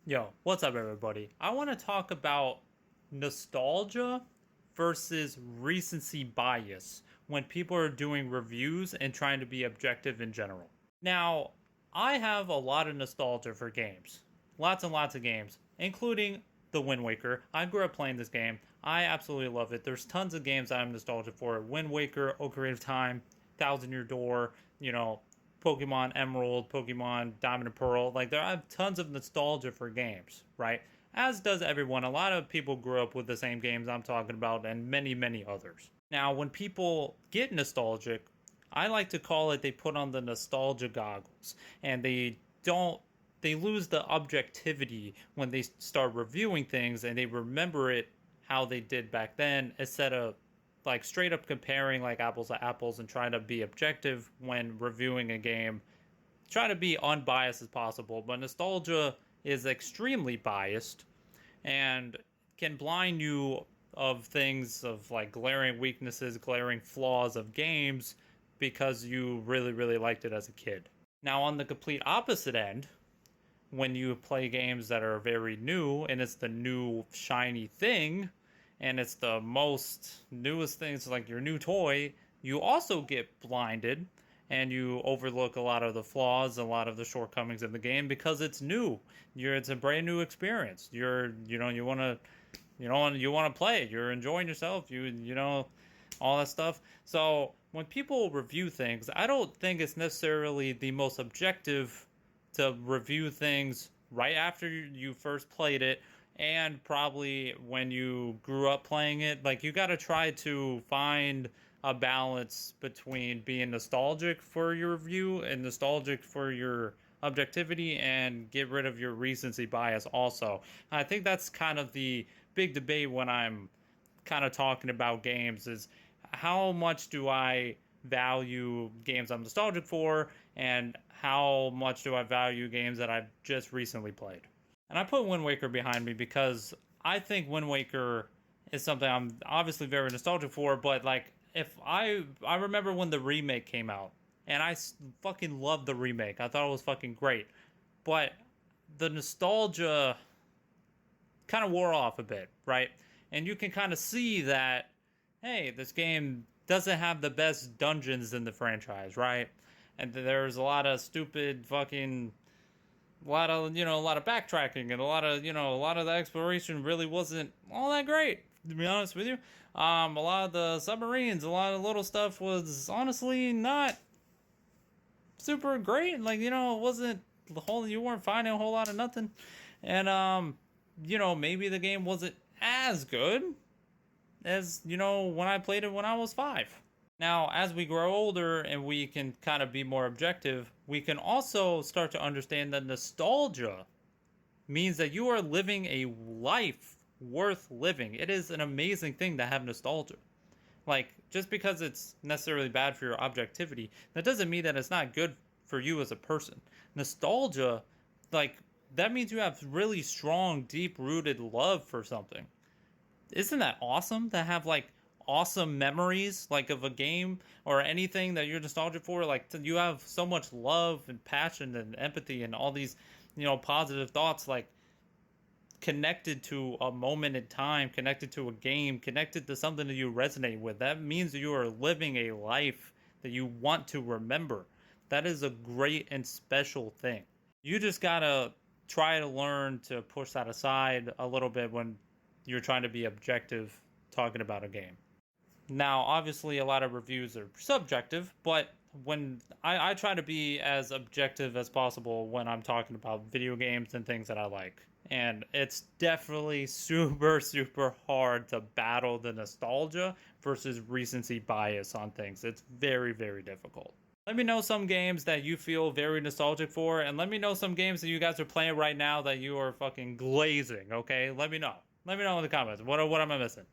Yo, what's up, everybody? I want to talk about nostalgia versus recency bias when people are doing reviews and trying to be objective in general. Now, I have a lot of nostalgia for games, lots and lots of games, including the Wind Waker. I grew up playing this game. I absolutely love it. There's tons of games that I'm nostalgic for: Wind Waker, Ocarina of Time, Thousand Year Door, Pokemon Emerald, Pokemon Diamond and Pearl. Like, there I have tons of nostalgia for games, right? As does everyone. A lot of people grew up with the same games I'm talking about, and many, many others. Now, when people get nostalgic, I like to call it they put on the nostalgia goggles, and they lose the objectivity when they start reviewing things, and they remember it how they did back then instead of like straight up comparing like apples to apples and trying to be objective when reviewing a game. Try to be unbiased as possible, but nostalgia is extremely biased and can blind you of things of like glaring weaknesses, glaring flaws of games because you really, really liked it as a kid. Now, on the complete opposite end, when you play games that are very new and it's the new shiny thing and it's the most newest thing, it's like your new toy, you also get blinded and you overlook a lot of the flaws, a lot of the shortcomings of the game because it's new. It's a brand new experience. You want to play it. You're enjoying yourself. All that stuff. So when people review things, I don't think it's necessarily the most objective to review things right after you first played it and probably when you grew up playing it. Like, you got to try to find a balance between being nostalgic for your review and nostalgic for your objectivity and get rid of your recency bias also. I think that's kind of the big debate when I'm kind of talking about games is how much do I value games I'm nostalgic for, and how much do I value games that I've just recently played. And I put Wind Waker behind me because I think Wind Waker is something I'm obviously very nostalgic for, but like if I remember when the remake came out, and fucking loved the remake. I thought it was fucking great. But the nostalgia kind of wore off a bit, right? And you can kind of see that, hey, this game doesn't have the best dungeons in the franchise, right? And there's a lot of stupid fucking, a lot of backtracking and a lot of the exploration really wasn't all that great, to be honest with you. A lot of the submarines, a lot of little stuff was honestly not super great. Like, it wasn't you weren't finding a whole lot of nothing. And, maybe the game wasn't as good as, when I played it when I was 5. Now, as we grow older and we can kind of be more objective, we can also start to understand that nostalgia means that you are living a life worth living. It is an amazing thing to have nostalgia. Like, just because it's necessarily bad for your objectivity, that doesn't mean that it's not good for you as a person. Nostalgia, like, that means you have really strong, deep rooted love for something. Isn't that awesome to have, like, awesome memories, like, of a game or anything that you're nostalgic for? Like, you have so much love and passion and empathy and all these, positive thoughts, like, connected to a moment in time, connected to a game, connected to something that you resonate with. That means you are living a life that you want to remember. That is a great and special thing. You just gotta try to learn to push that aside a little bit when you're trying to be objective talking about a game. Now, obviously, a lot of reviews are subjective, but when I try to be as objective as possible when I'm talking about video games and things that I like. And it's definitely super, super hard to battle the nostalgia versus recency bias on things. It's very, very difficult. Let me know some games that you feel very nostalgic for, and let me know some games that you guys are playing right now that you are fucking glazing, okay? Let me know. Let me know in the comments. What am I missing?